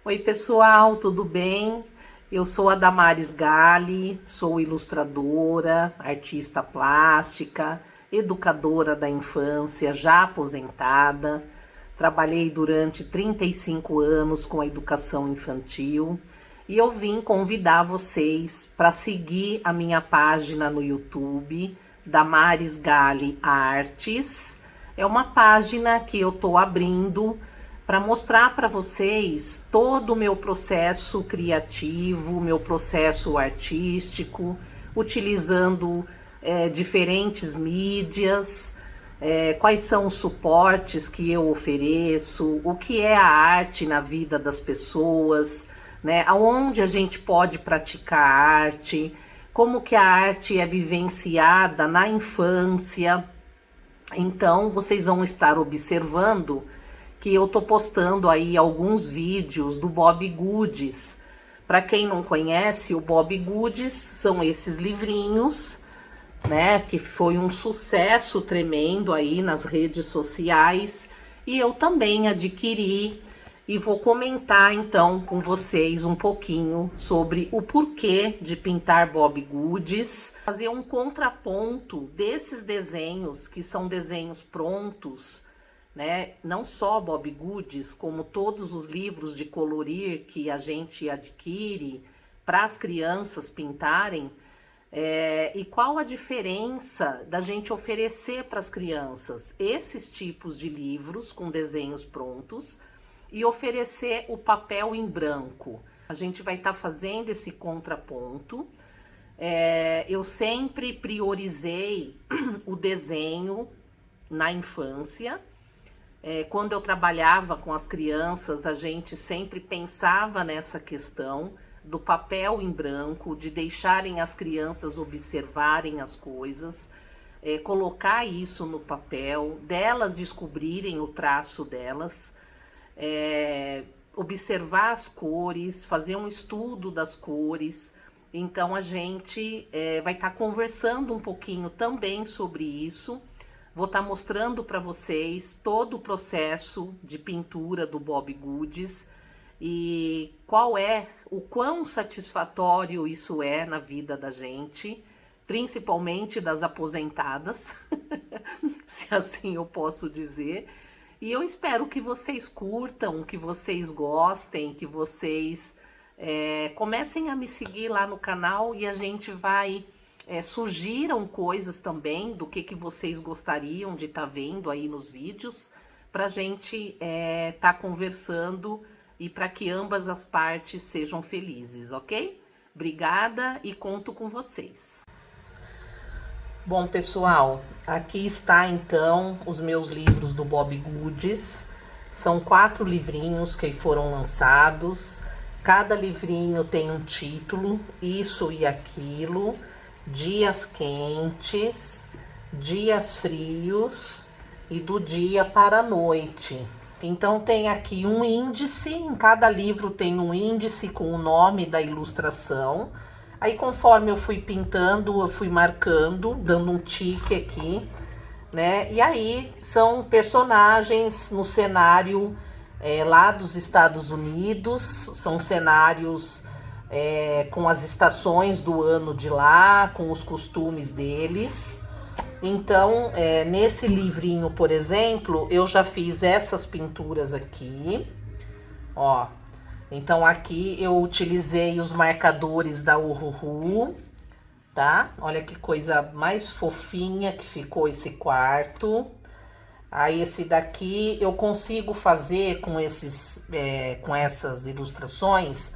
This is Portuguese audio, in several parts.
Oi pessoal, tudo bem? Eu sou a Damares Gali, sou ilustradora, artista plástica, educadora da infância, já aposentada. Trabalhei durante 35 anos com a educação infantil e eu vim convidar vocês para seguir a minha página no YouTube, Damares Gali Artes. É uma página que eu estou abrindo para mostrar para vocês todo o meu processo criativo, meu processo artístico, utilizando diferentes mídias, quais são os suportes que eu ofereço, o que é a arte na vida das pessoas, né? Aonde a gente pode praticar arte, como que a arte é vivenciada na infância. Então, vocês vão estar observando que eu tô postando aí alguns vídeos do Bob Goods. Para quem não conhece, o Bob Goods são esses livrinhos, né, que foi um sucesso tremendo aí nas redes sociais, e eu também adquiri e vou comentar então com vocês um pouquinho sobre o porquê de pintar Bob Goods, fazer um contraponto desses desenhos que são desenhos prontos, né? Não só Bob Goods, como todos os livros de colorir que a gente adquire para as crianças pintarem, e qual a diferença da gente oferecer para as crianças esses tipos de livros com desenhos prontos e oferecer o papel em branco. A gente vai estar fazendo esse contraponto. Eu sempre priorizei o desenho na infância. Quando eu trabalhava com as crianças, a gente sempre pensava nessa questão do papel em branco, de deixarem as crianças observarem as coisas, colocar isso no papel, delas descobrirem o traço delas, observar as cores, fazer um estudo das cores. Então a gente vai estar conversando um pouquinho também sobre isso. Vou estar mostrando para vocês todo o processo de pintura do Bob Goods e o quão satisfatório isso é na vida da gente, principalmente das aposentadas, se assim eu posso dizer. E eu espero que vocês curtam, que vocês gostem, que vocês comecem a me seguir lá no canal e a gente vai... sugiram coisas também do que vocês gostariam de estar vendo aí nos vídeos, para a gente estar conversando e para que ambas as partes sejam felizes, ok? Obrigada e conto com vocês. Bom, pessoal, aqui está então os meus livros do Bob Goods. São 4 livrinhos que foram lançados. Cada livrinho tem um título, isso e aquilo, dias quentes, dias frios e do dia para a noite. Então tem aqui um índice, em cada livro tem um índice com o nome da ilustração. Aí conforme eu fui pintando, eu fui marcando, dando um tique aqui, né? E aí são personagens no cenário lá dos Estados Unidos, são cenários com as estações do ano de lá, com os costumes deles. Então, nesse livrinho, por exemplo, eu já fiz essas pinturas aqui, ó. Então, aqui eu utilizei os marcadores da Uhuhu, tá? Olha que coisa mais fofinha que ficou esse quarto. Aí, esse daqui eu consigo fazer com essas ilustrações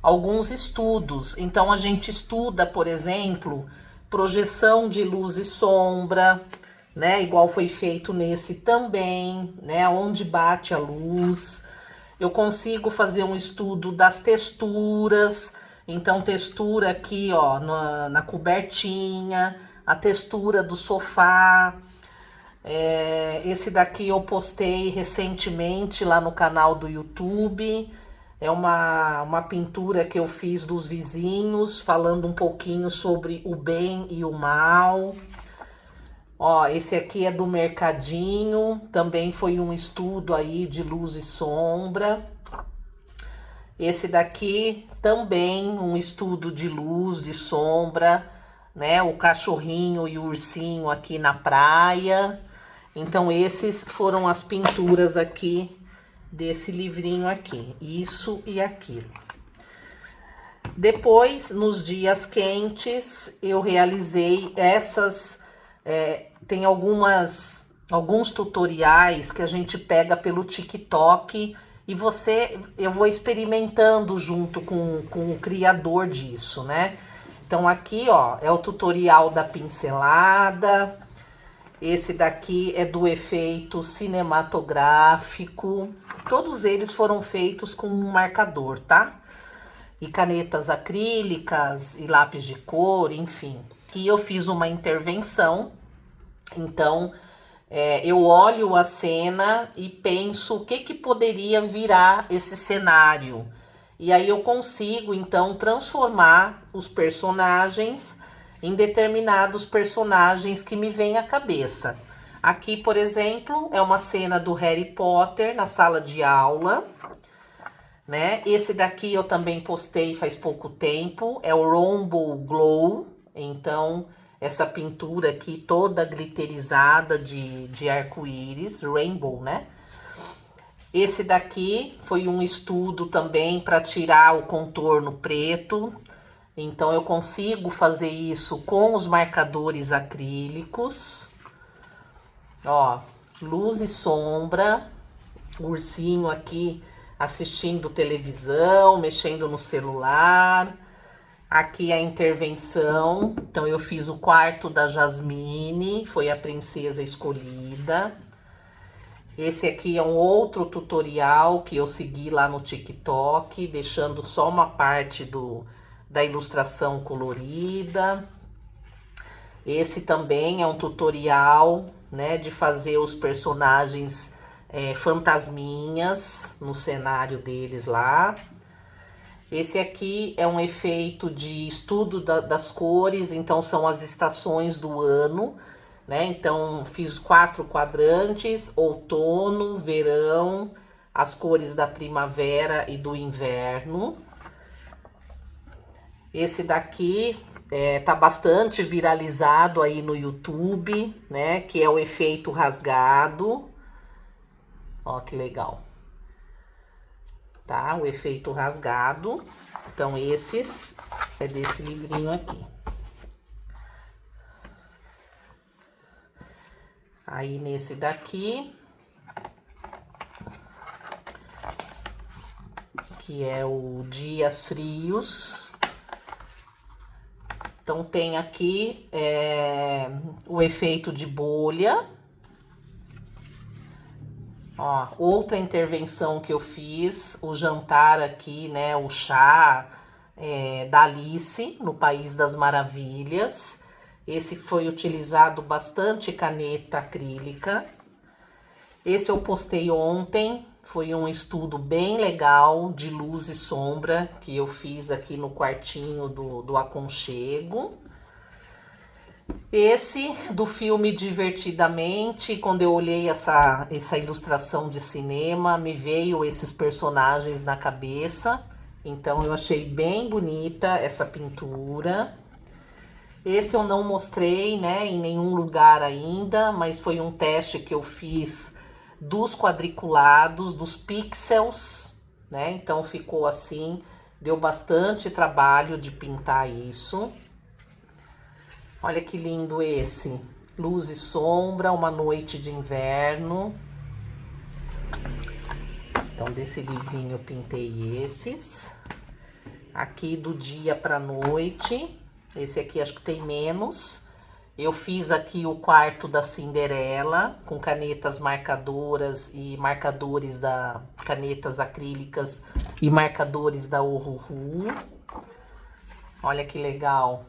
alguns estudos. Então, a gente estuda, por exemplo, projeção de luz e sombra, né? Igual foi feito nesse também, né? Onde bate a luz. Eu consigo fazer um estudo das texturas. Então, textura aqui, ó, na cobertinha, a textura do sofá. Esse daqui eu postei recentemente lá no canal do YouTube. É uma pintura que eu fiz dos vizinhos, falando um pouquinho sobre o bem e o mal. Ó, esse aqui é do mercadinho, também foi um estudo aí de luz e sombra. Esse daqui também um estudo de luz, de sombra, né? O cachorrinho e o ursinho aqui na praia. Então esses foram as pinturas aqui desse livrinho aqui, isso e aquilo. Depois, nos dias quentes, eu realizei essas, tem alguns tutoriais que a gente pega pelo TikTok e eu vou experimentando junto com o criador disso, né? Então aqui, ó, é o tutorial da pincelada. Esse daqui é do efeito cinematográfico. Todos eles foram feitos com um marcador, tá? E canetas acrílicas e lápis de cor, enfim. Que eu fiz uma intervenção. Então, eu olho a cena e penso o que poderia virar esse cenário. E aí eu consigo, então, transformar os personagens em determinados personagens que me vêm à cabeça. Aqui, por exemplo, é uma cena do Harry Potter na sala de aula, né? Esse daqui eu também postei faz pouco tempo, é o Rainbow Glow. Então, essa pintura aqui toda glitterizada de arco-íris, rainbow, né? Esse daqui foi um estudo também para tirar o contorno preto. Então, eu consigo fazer isso com os marcadores acrílicos. Ó, luz e sombra. O ursinho aqui assistindo televisão, mexendo no celular. Aqui a intervenção. Então, eu fiz o quarto da Jasmine, foi a princesa escolhida. Esse aqui é um outro tutorial que eu segui lá no TikTok, deixando só uma parte da ilustração colorida. Esse também é um tutorial, né, de fazer os personagens fantasminhas no cenário deles lá. Esse aqui é um efeito de estudo das cores, então são as estações do ano, né? Então fiz 4 quadrantes: outono, verão, as cores da primavera e do inverno. Esse daqui tá bastante viralizado aí no YouTube, né? Que é o efeito rasgado. Ó, que legal. Tá? O efeito rasgado. Então, esses é desse livrinho aqui. Aí, nesse daqui, que é o Dias Frios. Então, tem aqui o efeito de bolha. Ó, outra intervenção que eu fiz, o jantar aqui, né, o chá da Alice, no País das Maravilhas. Esse foi utilizado bastante caneta acrílica. Esse eu postei ontem, foi um estudo bem legal de luz e sombra que eu fiz aqui no quartinho do aconchego. Esse do filme Divertidamente, quando eu olhei essa ilustração de cinema, me veio esses personagens na cabeça. Então eu achei bem bonita essa pintura. Esse eu não mostrei, né, em nenhum lugar ainda, mas foi um teste que eu fiz dos quadriculados, dos pixels, né? Então ficou assim, deu bastante trabalho de pintar isso. Olha que lindo esse. Luz e sombra, uma noite de inverno. Então, desse livrinho eu pintei esses. Aqui do dia pra noite. Esse aqui acho que tem menos. Eu fiz aqui o quarto da Cinderela, com canetas marcadoras e marcadores da canetas acrílicas e marcadores da Ohuhu. Olha que legal.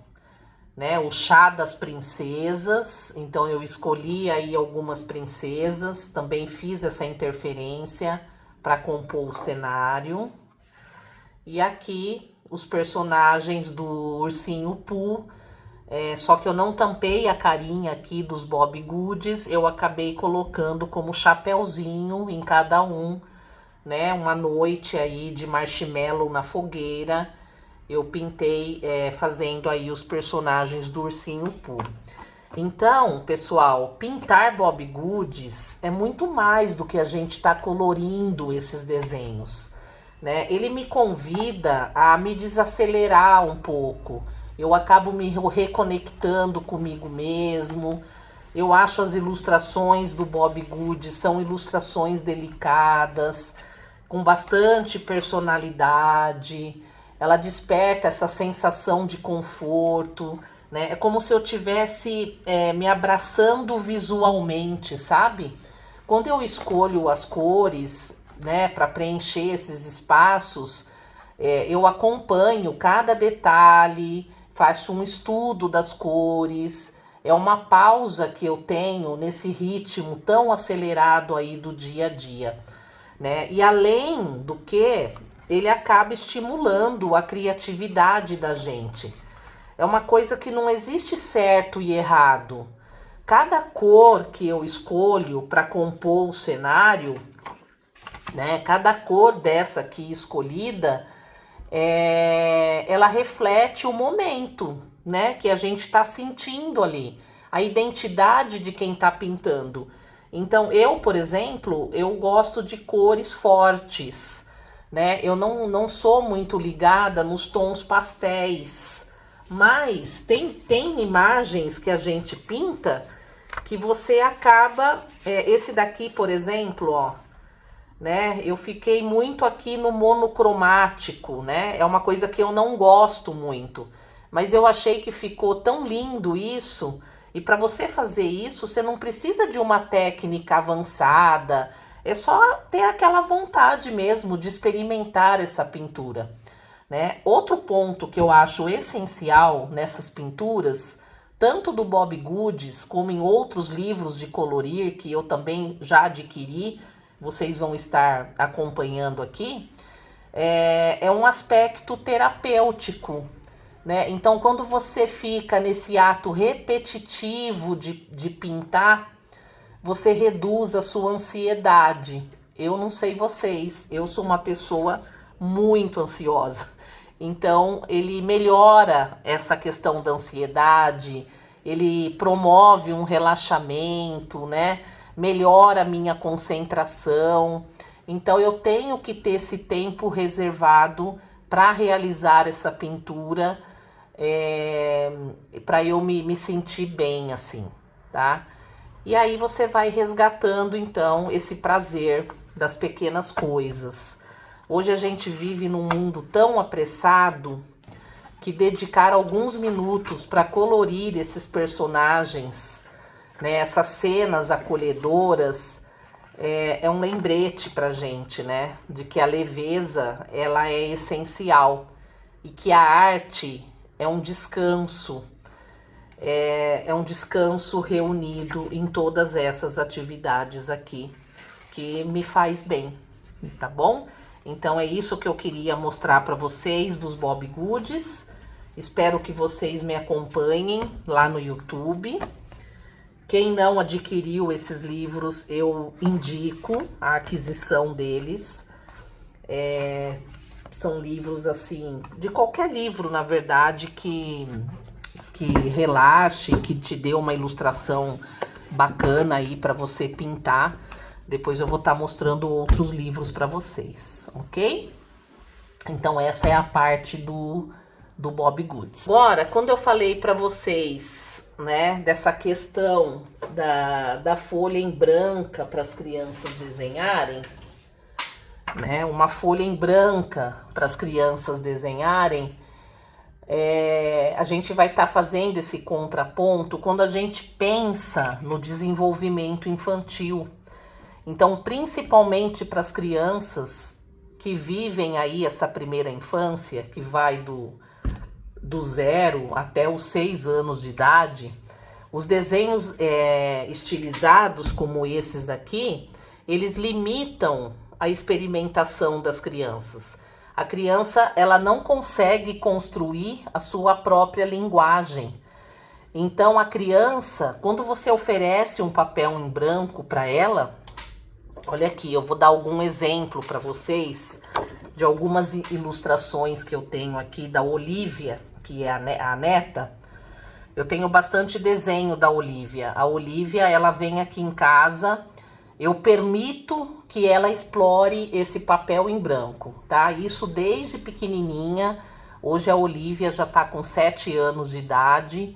Né, o chá das princesas, então eu escolhi aí algumas princesas, também fiz essa interferência para compor o cenário. E aqui os personagens do Ursinho Pooh, só que eu não tampei a carinha aqui dos Bob Goods, eu acabei colocando como chapéuzinho em cada um né? Uma noite aí de marshmallow na fogueira, eu pintei fazendo aí os personagens do Ursinho Pooh. Então, pessoal, pintar Bob Goods é muito mais do que a gente tá colorindo esses desenhos, né? Ele me convida a me desacelerar um pouco. Eu acabo me reconectando comigo mesmo. Eu acho as ilustrações do Bob Goods são ilustrações delicadas, com bastante personalidade. Ela desperta essa sensação de conforto, né? É como se eu tivesse me abraçando visualmente, sabe? Quando eu escolho as cores, né, para preencher esses espaços, eu acompanho cada detalhe, faço um estudo das cores. É uma pausa que eu tenho nesse ritmo tão acelerado aí do dia a dia, né? E além do que, ele acaba estimulando a criatividade da gente. É uma coisa que não existe certo e errado. Cada cor que eu escolho para compor o cenário, né? Cada cor dessa aqui escolhida, ela reflete o momento, né, que a gente está sentindo ali, a identidade de quem está pintando. Então, eu, por exemplo, eu gosto de cores fortes, né? Eu não sou muito ligada nos tons pastéis, mas tem imagens que a gente pinta que você acaba... esse daqui, por exemplo, ó, né? Eu fiquei muito aqui no monocromático, né? É uma coisa que eu não gosto muito, mas eu achei que ficou tão lindo isso. E para você fazer isso, você não precisa de uma técnica avançada, é só ter aquela vontade mesmo de experimentar essa pintura, né? Outro ponto que eu acho essencial nessas pinturas, tanto do Bob Goods como em outros livros de colorir que eu também já adquiri, vocês vão estar acompanhando aqui, é um aspecto terapêutico, né? Então, quando você fica nesse ato repetitivo de pintar, você reduz a sua ansiedade. Eu não sei vocês, eu sou uma pessoa muito ansiosa. Então, ele melhora essa questão da ansiedade, ele promove um relaxamento, né? Melhora a minha concentração. Então, eu tenho que ter esse tempo reservado para realizar essa pintura, para eu me sentir bem, assim, tá? E aí você vai resgatando, então, esse prazer das pequenas coisas. Hoje a gente vive num mundo tão apressado que dedicar alguns minutos para colorir esses personagens, né, essas cenas acolhedoras, é um lembrete pra gente, né, de que a leveza, ela é essencial e que a arte é um descanso, é um descanso reunido em todas essas atividades aqui, que me faz bem, tá bom? Então é isso que eu queria mostrar para vocês dos Bob Goods. Espero que vocês me acompanhem lá no YouTube. Quem não adquiriu esses livros, eu indico a aquisição deles. São livros assim, de qualquer livro, na verdade, que relaxe, que te dê uma ilustração bacana aí para você pintar. Depois eu vou estar mostrando outros livros para vocês, ok? Então essa é a parte do Bob Goods. Agora, quando eu falei para vocês, né, dessa questão da folha em branca para as crianças desenharem, né, uma folha em branca para as crianças desenharem, a gente vai estar fazendo esse contraponto quando a gente pensa no desenvolvimento infantil. Então, principalmente para as crianças que vivem aí essa primeira infância, que vai do 0 até os 6 anos de idade, os desenhos estilizados como esses daqui, eles limitam a experimentação das crianças. A criança, ela não consegue construir a sua própria linguagem. Então, a criança, quando você oferece um papel em branco para ela Olha aqui, eu vou dar algum exemplo para vocês de algumas ilustrações que eu tenho aqui da Olivia, que é a neta. Eu tenho bastante desenho da Olivia. A Olivia, ela vem aqui em casa, eu permito que ela explore esse papel em branco, tá? Isso desde pequenininha. Hoje a Olivia já tá com 7 anos de idade.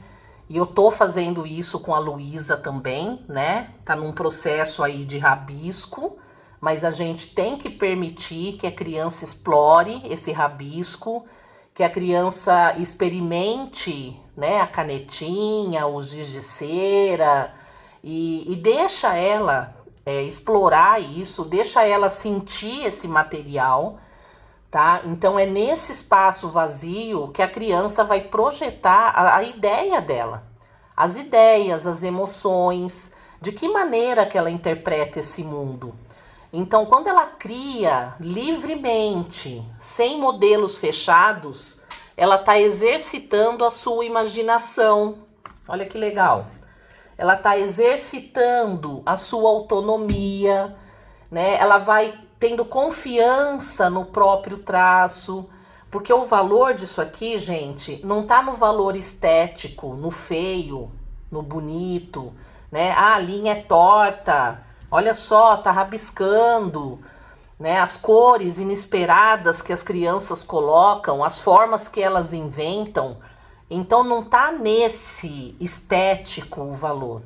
E eu tô fazendo isso com a Luísa também, né? Tá num processo aí de rabisco, mas a gente tem que permitir que a criança explore esse rabisco, que a criança experimente, né, a canetinha, os giz de cera, e deixa ela explorar isso, deixa ela sentir esse material, tá? Então é nesse espaço vazio que a criança vai projetar a ideia dela, as ideias, as emoções, de que maneira que ela interpreta esse mundo. Então, quando ela cria livremente, sem modelos fechados, ela está exercitando a sua imaginação. Olha que legal. Ela está exercitando a sua autonomia, né? Ela vai tendo confiança no próprio traço, porque o valor disso aqui, gente, não está no valor estético, no feio, no bonito, né? Ah, a linha é torta, olha só, tá rabiscando, né? As cores inesperadas que as crianças colocam, as formas que elas inventam. Então não tá nesse estético o valor.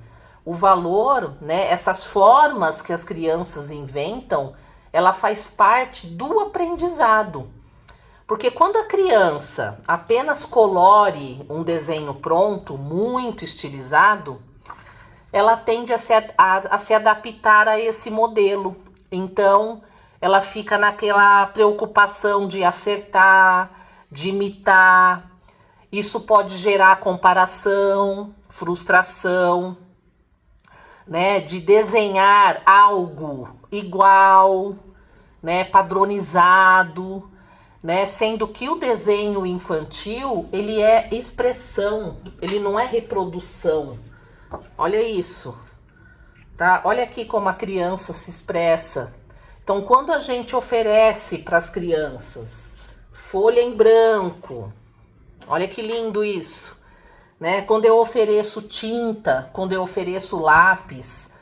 O valor, né? Essas formas que as crianças inventam, ela faz parte do aprendizado. Porque quando a criança apenas colore um desenho pronto, muito estilizado, ela tende a se adaptar a esse modelo. Então, ela fica naquela preocupação de acertar, de imitar. Isso pode gerar comparação, frustração, né? De desenhar algo igual, né? Padronizado, né? Sendo que o desenho infantil, ele é expressão, ele não é reprodução. Olha isso, tá? Olha aqui como a criança se expressa. Então, quando a gente oferece para as crianças folha em branco, olha que lindo isso, né? Quando eu ofereço tinta, quando eu ofereço lápis,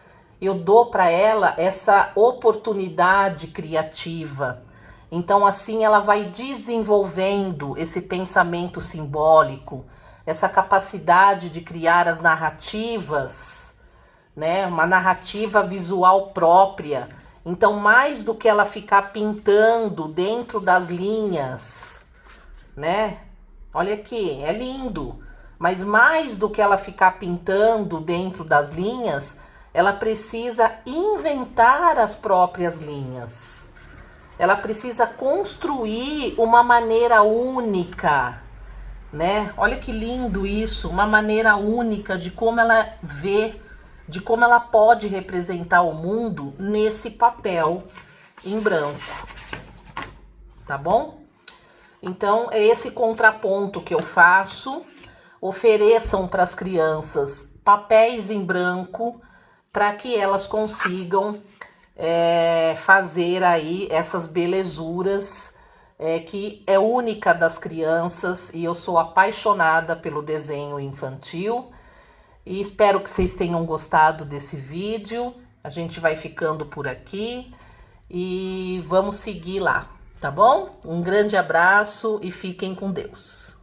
eu dou para ela essa oportunidade criativa. Então, assim, ela vai desenvolvendo esse pensamento simbólico, essa capacidade de criar as narrativas, né? Uma narrativa visual própria. Então, mais do que ela ficar pintando dentro das linhas, né? Olha aqui, é lindo. Mas mais do que ela ficar pintando dentro das linhas, ela precisa inventar as próprias linhas. Ela precisa construir uma maneira única, né? Olha que lindo isso, uma maneira única de como ela vê, de como ela pode representar o mundo nesse papel em branco, tá bom? Então, é esse contraponto que eu faço. Ofereçam para as crianças papéis em branco para que elas consigam fazer aí essas belezuras que é única das crianças, e eu sou apaixonada pelo desenho infantil. E espero que vocês tenham gostado desse vídeo. A gente vai ficando por aqui e vamos seguir lá, tá bom? Um grande abraço e fiquem com Deus.